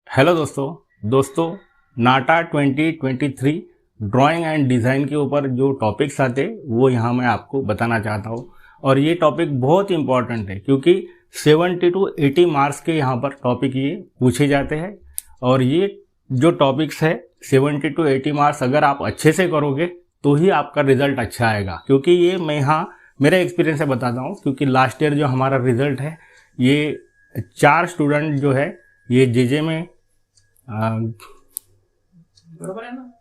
Hello दोस्तों नाटा 2023 drawing and design के ऊपर जो टॉपिक्स आते वो यहाँ मैं आपको बताना चाहता हूँ। और ये टॉपिक बहुत इंपॉर्टेंट है क्योंकि 70 to 80 मार्क्स के यहाँ पर टॉपिक ये पूछे जाते हैं। और ये जो टॉपिक्स है 70 to 80 मार्क्स अगर आप अच्छे से करोगे तो ही आपका रिजल्ट अच्छा आएगा। क्योंकि ये मैं यहाँ मेरे एक्सपीरियंस से बताता हूँ, क्योंकि लास्ट ईयर जो हमारा रिजल्ट है ये 4 स्टूडेंट जो है ये जेजे में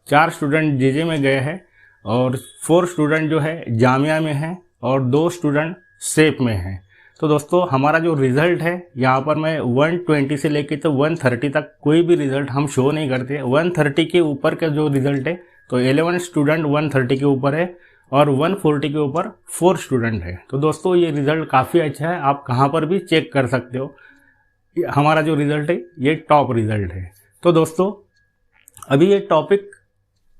4 स्टूडेंट जेजे में गए हैं और 4 स्टूडेंट जो है जामिया में हैं और 2 स्टूडेंट सेप में हैं। तो दोस्तों हमारा जो रिज़ल्ट है यहाँ पर मैं 120 से लेके तो 130 तक कोई भी रिज़ल्ट हम शो नहीं करते। 130 के ऊपर का जो रिज़ल्ट है तो 11 स्टूडेंट 130 के ऊपर है और 140 के ऊपर 4 स्टूडेंट है। तो दोस्तों ये रिज़ल्ट काफ़ी अच्छा है, आप कहाँ पर भी चेक कर सकते हो। हमारा जो रिज़ल्ट है ये टॉप रिज़ल्ट है। तो दोस्तों अभी ये टॉपिक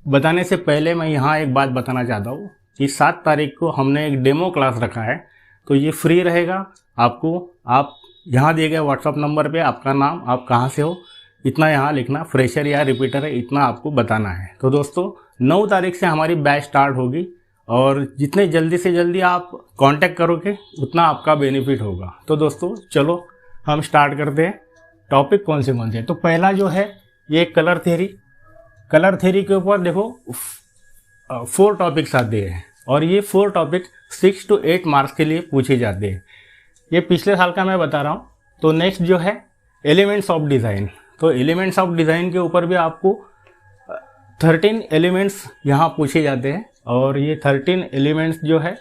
बताने से पहले मैं यहाँ एक बात बताना चाहता हूँ कि 7 तारीख को हमने एक डेमो क्लास रखा है, तो ये फ्री रहेगा आपको। आप यहाँ दिए गए व्हाट्सअप नंबर पे आपका नाम, आप कहाँ से हो, इतना यहाँ लिखना, फ्रेशर या रिपीटर है इतना आपको बताना है। तो दोस्तों 9 तारीख से हमारी बैच स्टार्ट होगी और जितने जल्दी से जल्दी आप कांटेक्ट करोगे उतना आपका बेनिफिट होगा। तो दोस्तों चलो हम स्टार्ट करते हैं। टॉपिक कौन से हैं। तो पहला जो है ये कलर थ्योरी के ऊपर देखो 4 टॉपिक्स आते हैं और ये 4 टॉपिक 6 to 8 मार्क्स के लिए पूछे जाते हैं। ये पिछले साल का मैं बता रहा हूँ। तो नेक्स्ट जो है एलिमेंट्स ऑफ डिज़ाइन, तो एलिमेंट्स ऑफ डिज़ाइन के ऊपर भी आपको 13 एलिमेंट्स यहाँ पूछे जाते हैं और ये 13 एलिमेंट्स जो है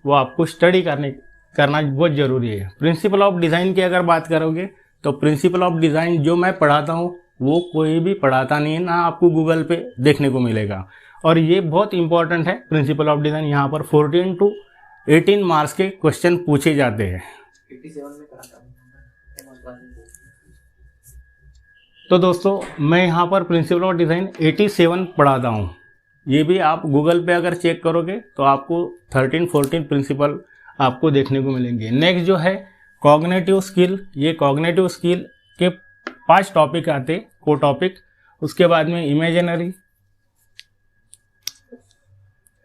वो आपको स्टडी करना बहुत ज़रूरी है। प्रिंसिपल ऑफ डिज़ाइन की अगर बात करोगे तो प्रिंसिपल ऑफ डिज़ाइन जो मैं पढ़ाता हूँ वो कोई भी पढ़ाता नहीं है, ना आपको गूगल पे देखने को मिलेगा। और ये बहुत इंपॉर्टेंट है प्रिंसिपल ऑफ डिज़ाइन। यहाँ पर 14 to 18 मार्क्स के क्वेश्चन पूछे जाते हैं। 87 में कराता हूँ। तो दोस्तों मैं यहाँ पर प्रिंसिपल ऑफ डिज़ाइन 87 पढ़ाता हूँ। ये भी आप गूगल पे अगर चेक करोगे तो आपको 13-14 प्रिंसिपल आपको देखने को मिलेंगे। नेक्स्ट जो है कॉग्निटिव स्किल, ये कॉग्निटिव स्किल के 5 टॉपिक आते को टॉपिक। उसके बाद में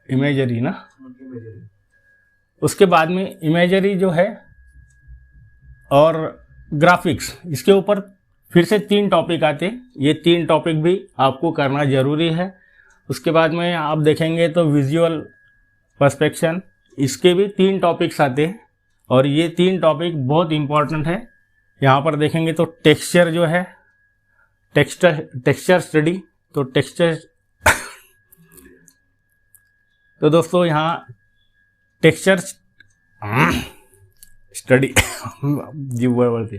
इमेजरी ना, उसके बाद में इमेजरी जो है और ग्राफिक्स, इसके ऊपर फिर से 3 टॉपिक आते। ये 3 टॉपिक भी आपको करना ज़रूरी है। उसके बाद में आप देखेंगे तो विजुअल पर्सपेक्शन, इसके भी 3 टॉपिक्स आते हैं और ये 3 टॉपिक बहुत इंपॉर्टेंट है। यहाँ पर देखेंगे तो टेक्सचर जो है, टेक्सचर स्टडी, तो टेक्सचर तो दोस्तों यहाँ टेक्सचर स्टडी जी बोलती।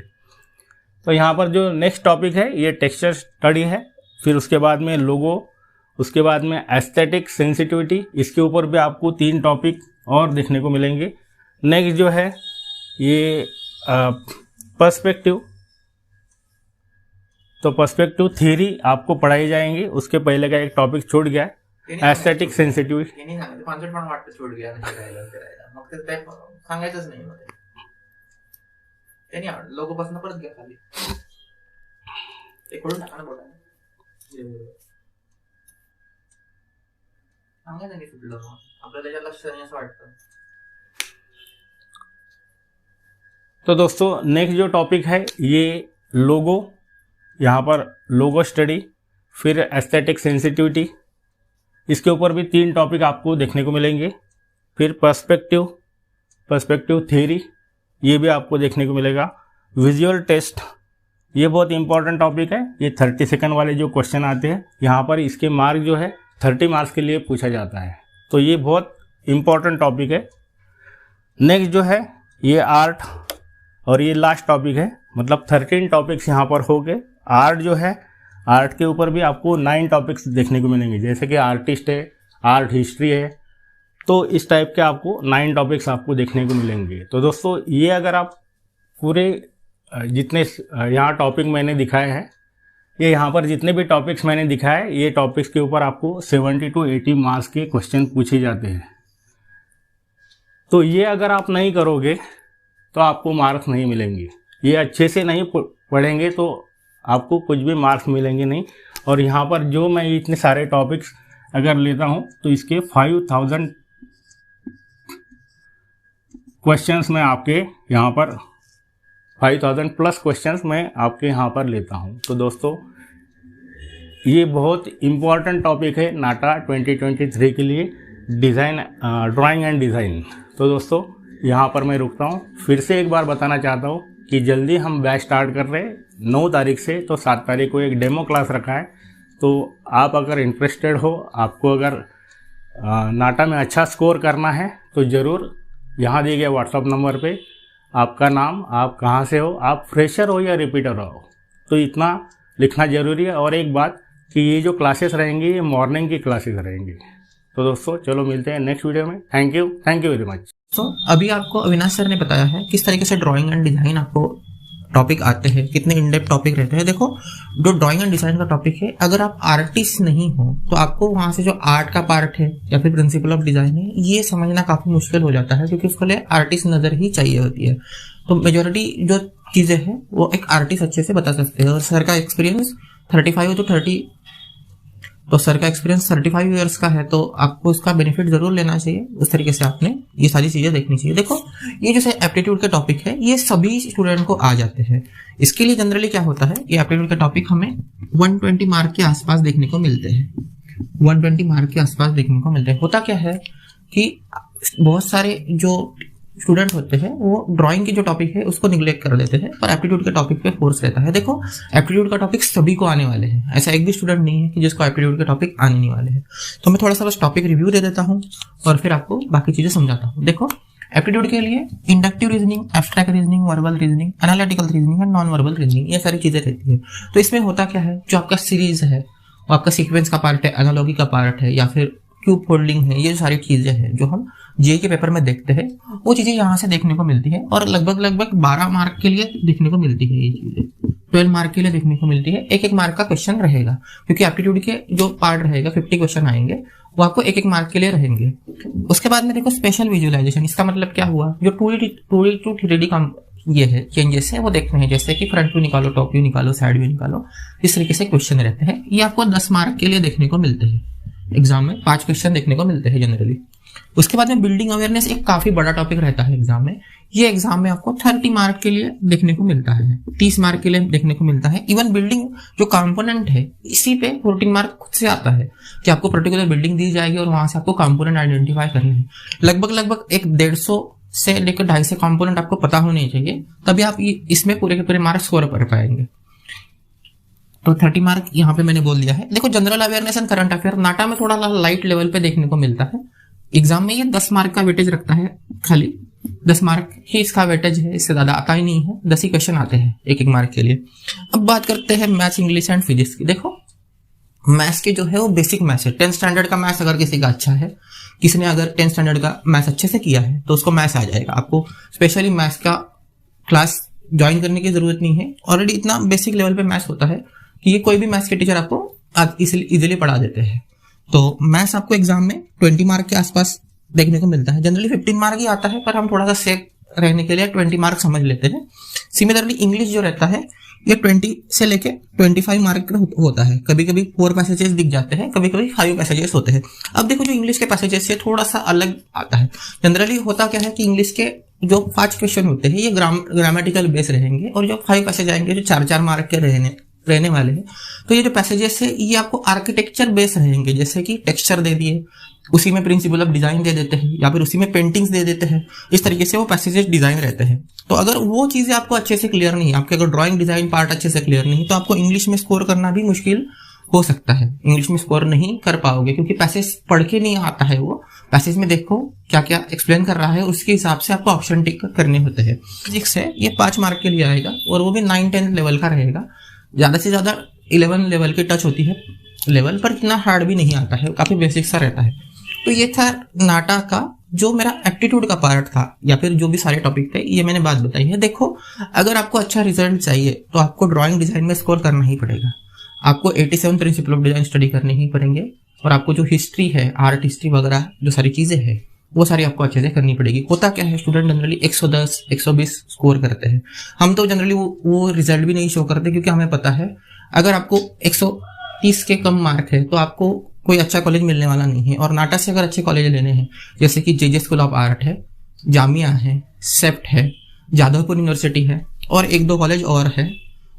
तो यहाँ पर जो नेक्स्ट टॉपिक है ये टेक्सचर स्टडी है। फिर उसके बाद में लोगो, उसके बाद में एस्थेटिक सेंसिटिविटी, इसके ऊपर भी आपको 3 टॉपिक और देखने को मिलेंगे। नेक्स्ट जो है ये पर्सपेक्टिव, तो पर्सपेक्टिव थ्योरी आपको पढ़ाई जाएंगी। उसके पहले का एक टॉपिक छूट गया, एस्थेटिक सेंसिटिविटी। यांनी सांगितलं कॉन्सेप्ट पण वाटतं छूट गया म्हणजे करायला मग ते काय सांगायचंच नाही मध्ये त्यांनी लोगो पासून परत घ्या खाली ते खोडून टाका ना बोला सांगायचं नाही सुटलं आपल्याला त्याच्या लक्ष नाही असं वाटतं। तो दोस्तों नेक्स्ट जो टॉपिक है ये लोगो, यहाँ पर लोगो स्टडी, फिर एस्थेटिक सेंसिटिविटी, इसके ऊपर भी 3 टॉपिक आपको देखने को मिलेंगे। फिर पर्सपेक्टिव थ्योरी, ये भी आपको देखने को मिलेगा। विजुअल टेस्ट, ये बहुत इंपॉर्टेंट टॉपिक है। ये 30 सेकंड वाले जो क्वेश्चन आते हैं यहाँ पर इसके मार्क जो है 30 मार्क्स के लिए पूछा जाता है। तो ये बहुत इंपॉर्टेंट टॉपिक है। नेक्स्ट जो है ये आर्ट, और ये लास्ट टॉपिक है, मतलब 13 टॉपिक्स यहाँ पर हो गए। आर्ट जो है, आर्ट के ऊपर भी आपको 9 टॉपिक्स देखने को मिलेंगे, जैसे कि आर्टिस्ट है, आर्ट हिस्ट्री है। तो इस टाइप के आपको 9 टॉपिक्स आपको देखने को मिलेंगे। तो दोस्तों ये अगर आप पूरे जितने यहाँ टॉपिक मैंने दिखाए हैं, ये यहाँ पर जितने भी टॉपिक्स मैंने दिखाए, ये टॉपिक्स के ऊपर आपको 70 to 80 मार्क्स के क्वेश्चन पूछे जाते हैं। तो ये अगर आप नहीं करोगे तो आपको मार्क्स नहीं मिलेंगे। ये अच्छे से नहीं पढ़ेंगे तो आपको कुछ भी मार्क्स मिलेंगे नहीं। और यहाँ पर जो मैं इतने सारे टॉपिक्स अगर लेता हूँ तो इसके 5000 क्वेश्चंस मैं आपके यहाँ पर 5000 प्लस क्वेश्चंस मैं आपके यहाँ पर लेता हूँ। तो दोस्तों ये बहुत इम्पॉर्टेंट टॉपिक है नाटा 2023 के लिए, डिज़ाइन, ड्राइंग एंड डिज़ाइन। तो दोस्तों यहाँ पर मैं रुकता हूँ। फिर से एक बार बताना चाहता हूँ कि जल्दी हम बैच स्टार्ट कर रहे हैं 9 तारीख से। तो 7 तारीख को एक डेमो क्लास रखा है, तो आप अगर इंटरेस्टेड हो, आपको अगर नाटा में अच्छा स्कोर करना है तो ज़रूर यहाँ दिए गए व्हाट्सअप नंबर पे आपका नाम, आप कहाँ से हो, आप फ्रेशर हो या रिपीटर हो, तो इतना लिखना ज़रूरी है। और एक बात कि ये जो क्लासेस रहेंगी ये मॉर्निंग की क्लासेस रहेंगी। तो दोस्तों चलो मिलते हैं नेक्स्ट वीडियो में। Thank you very much. तो अभी आपको अविनाश सर ने बताया है किस तरीके से ड्राइंग एंड डिज़ाइन आपको टॉपिक आते हैं, कितने इन डेप्थ टॉपिक रहते हैं। देखो जो ड्राइंग एंड डिज़ाइन का टॉपिक है, अगर आप आर्टिस्ट नहीं हो तो आपको वहाँ से जो आर्ट का पार्ट है या फिर प्रिंसिपल ऑफ डिज़ाइन है ये समझना काफ़ी मुश्किल हो जाता है, क्योंकि उसके लिए आर्टिस्ट नज़र ही चाहिए होती है। तो मेजॉरिटी जो चीज़ें हैं वो एक आर्टिस्ट अच्छे से बता सकते हैं। और सर का एक्सपीरियंस 35 to 30 तो सर का एक्सपीरियंस 35 ईयर्स का है, तो आपको उसका बेनिफिट जरूर लेना चाहिए। उस तरीके से आपने ये सारी चीज़ें देखनी चाहिए। देखो ये जैसे एप्टीट्यूड के टॉपिक है ये सभी स्टूडेंट को आ जाते हैं। इसके लिए जनरली क्या होता है, ये एप्टीट्यूड के टॉपिक हमें 120 मार्क के आसपास देखने को मिलते हैं। 120 मार्क के आसपास देखने को मिलते हैं। होता क्या है कि बहुत सारे जो स्टूडेंट होते हैं वो ड्राइंग की जो टॉपिक है उसको निग्लेक्ट कर देते हैं, पर एप्टीट्यूड के टॉपिक पे फोर्स रहता है। देखो एप्टीट्यूड का टॉपिक सभी को आने वाले हैं, ऐसा एक भी स्टूडेंट नहीं है कि जिसको एप्टीट्यूड के टॉपिक आने नहीं वाले हैं। तो मैं थोड़ा सा बस टॉपिक रिव्यू दे देता हूँ और फिर आपको बाकी चीजें समझाता हूँ। देखो एप्टीट्यूड के लिए inductive reasoning, abstract reasoning, verbal reasoning, analytical reasoning and non verbal reasoning, ये सारी चीजें रहती है। तो इसमें होता क्या है, जो आपका सीरीज है वो आपका सीक्वेंस का पार्ट है, एनालॉजी का पार्ट है या फिर क्यूब फोल्डिंग है, ये सारी चीजें हैं जो हम जे के पेपर में देखते हैं, वो चीजें यहाँ से देखने को मिलती है। और लगभग 12 मार्क के लिए देखने को मिलती है ये चीजें, 12 मार्क के लिए देखने को मिलती है। एक मार्क का क्वेश्चन रहेगा, क्योंकि एप्टीट्यूड के जो पार्ट रहेगा 50 क्वेश्चन आएंगे, वो आपको एक मार्क के लिए रहेंगे। उसके बाद में देखो स्पेशल विजुअलाइजेशन, इसका मतलब क्या हुआ, जो 2D to 3D का ये है चेंजेस है वो देखते हैं, जैसे कि फ्रंट व्यू निकालो, टॉप व्यू निकालो, साइड व्यू निकालो, इस तरीके से क्वेश्चन रहते हैं। ये आपको 10 मार्क के लिए देखने को मिलते हैं। एग्जाम में 5 क्वेश्चन देखने को मिलते हैं जनरली। उसके बाद में बिल्डिंग अवेयरनेस एक काफी बड़ा टॉपिक रहता है एग्जाम में। ये एग्जाम में आपको 30 मार्क के लिए देखने को मिलता है, 30 मार्क के लिए देखने को मिलता है। इवन बिल्डिंग जो कंपोनेंट है इसी पे 14 मार्क खुद से आता है कि आपको पर्टिकुलर बिल्डिंग दी जाएगी और वहां से आपको कंपोनेंट आइडेंटिफाई करने हैं। लगभग 150 से लेकर 250 कंपोनेंट आपको पता होने चाहिए, तभी आप इसमें पूरे के पूरे मार्क्स स्कोर कर पाएंगे। तो 30 मार्क यहाँ पे मैंने बोल दिया है। देखो general awareness and current affair नाटा में थोड़ा लाइट लेवल पे देखने को मिलता है। एग्जाम में ये 10 मार्क का वेटेज रखता है, खाली 10 मार्क ही इसका वेटेज है, इससे ज्यादा आता ही नहीं है। 10 ही क्वेश्चन आते हैं एक मार्क के लिए। अब बात करते हैं मैथ्स, इंग्लिश एंड फिजिक्स की। देखो मैथ्स की जो है वो बेसिक मैथ्स है। 10th स्टैंडर्ड का मैथ्स अगर किसी का अच्छा है, किसी ने अगर 10th स्टैंडर्ड का मैथ्स अच्छे से किया है तो उसको मैथ्स आ जाएगा। आपको स्पेशली मैथ्स का क्लास ज्वाइन करने की जरूरत नहीं है, ऑलरेडी इतना बेसिक लेवल पे मैथ्स होता है कि ये कोई भी मैथ्स के टीचर आपको इजीली पढ़ा देते हैं। तो मैथ्स आपको एग्जाम में 20 मार्क के आसपास देखने को मिलता है। जनरली 15 मार्क ही आता है, पर हम थोड़ा सा सेफ रहने के लिए 20 मार्क समझ लेते हैं। सिमिलरली इंग्लिश जो रहता है ये 20 से लेके 25 मार्क का होता है। कभी कभी 4 पैसेजेस दिख जाते हैं, कभी कभी 5 पैसेजेस होते हैं। अब देखो जो इंग्लिश के पैसेजेस है थोड़ा सा अलग आता है। जनरली होता क्या है कि इंग्लिश के जो 5 क्वेश्चन होते हैं ये ग्रामेटिकल बेस रहेंगे, और जो 5 पैसेज आएंगे जो 4 मार्क के रहने वाले हैं। तो ये जो पैसेजेस है ये आपको आर्किटेक्चर बेस रहेंगे, जैसे कि टेक्सचर दे दिए, उसी में प्रिंसिपल ऑफ डिजाइन दे देते हैं, या फिर उसी में पेंटिंग्स दे देते हैं। इस तरीके से वो पैसेजेस डिजाइन रहते हैं। तो अगर वो चीजें आपको अच्छे से क्लियर नहीं, आपके अगर ड्राइंग डिजाइन पार्ट अच्छे से क्लियर नहीं, तो आपको इंग्लिश में स्कोर करना भी मुश्किल हो सकता है। इंग्लिश में स्कोर नहीं कर पाओगे, क्योंकि पैसेज पढ़ के नहीं आता है। वो पैसेज में देखो क्या क्या एक्सप्लेन कर रहा है, उसके हिसाब से आपको ऑप्शन टिक करने होते हैं। फिजिक्स है ये 5 मार्क के लिए आएगा, और वो भी 9-10 लेवल का रहेगा। ज्यादा से ज्यादा 11 लेवल की टच होती है लेवल, पर इतना हार्ड भी नहीं आता है, काफी बेसिक सा रहता है। तो ये था नाटा का जो मेरा एप्टीट्यूड का पार्ट था, या फिर जो भी सारे टॉपिक थे ये मैंने बात बताई है। देखो अगर आपको अच्छा रिजल्ट चाहिए तो आपको ड्राइंग डिजाइन में स्कोर करना ही पड़ेगा। आपको 87 प्रिंसिपल ऑफ डिजाइन स्टडी करने ही पड़ेंगे, और आपको जो हिस्ट्री है, आर्ट हिस्ट्री वगैरह जो सारी चीजें हैं वो सारी आपको अच्छे से करनी पड़ेगी। होता क्या है, स्टूडेंट जनरली 110 120 स्कोर करते हैं। हम तो जनरली वो रिजल्ट भी नहीं शो करते, क्योंकि हमें पता है अगर आपको 130 के कम मार्क है तो आपको कोई अच्छा कॉलेज मिलने वाला नहीं है। और नाटा से अगर अच्छे कॉलेज लेने हैं, जैसे कि जेजे स्कूल ऑफ आर्ट है, जामिया है, सेप्ट है, जादवपुर यूनिवर्सिटी है और 1-2 कॉलेज और है,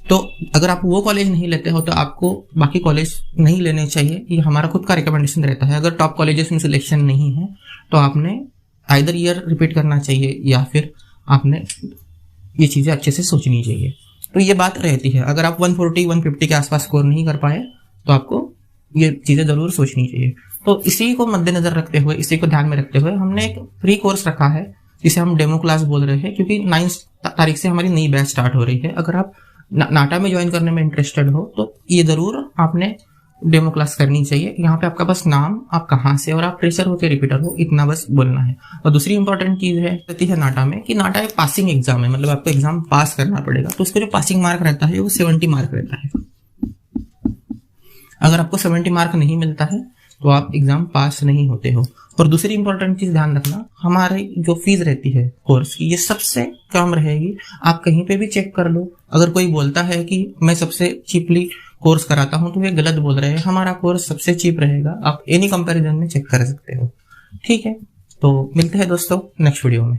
तो अगर आप वो कॉलेज नहीं लेते हो तो आपको बाकी कॉलेज नहीं लेने चाहिए। ये हमारा खुद का रिकमेंडेशन रहता है। अगर टॉप कॉलेजेस में सिलेक्शन नहीं है तो आपने आइदर ईयर रिपीट करना चाहिए या फिर आपने ये चीज़ें अच्छे से सोचनी चाहिए। तो ये बात रहती है। अगर आप 140-150 के आसपास स्कोर नहीं कर पाए तो आपको ये चीज़ें ज़रूर सोचनी चाहिए। तो इसी को मद्देनज़र रखते हुए, इसी को ध्यान में रखते हुए हमने एक फ्री कोर्स रखा है जिसे हम डेमो क्लास बोल रहे हैं, क्योंकि 9 तारीख से हमारी नई बैच स्टार्ट हो रही है। अगर आप नाटा में ज्वाइन करने में इंटरेस्टेड हो तो ये ज़रूर आपने डेमो क्लास करनी चाहिए। यहाँ पे आपका बस नाम, आप कहाँ से और आप फ्रेशर हो के रिपीटर हो, इतना बस बोलना है। और दूसरी इंपॉर्टेंट चीज़ है नाटा में कि नाटा एक पासिंग एग्जाम है, मतलब आपको एग्जाम पास करना पड़ेगा। तो उसका जो पासिंग मार्क रहता है वो 70 मार्क रहता है। अगर आपको 70 मार्क नहीं मिलता है तो आप एग्जाम पास नहीं होते हो। और दूसरी इंपॉर्टेंट चीज ध्यान रखना, हमारी जो फीस रहती है कोर्स की, ये सबसे कम रहेगी। आप कहीं पे भी चेक कर लो, अगर कोई बोलता है कि मैं सबसे चीपली कोर्स कराता हूं तो वे गलत बोल रहे हैं। हमारा कोर्स सबसे चीप रहेगा, आप एनी कंपैरिजन में चेक कर सकते हो। ठीक है, तो मिलते हैं दोस्तों नेक्स्ट वीडियो में।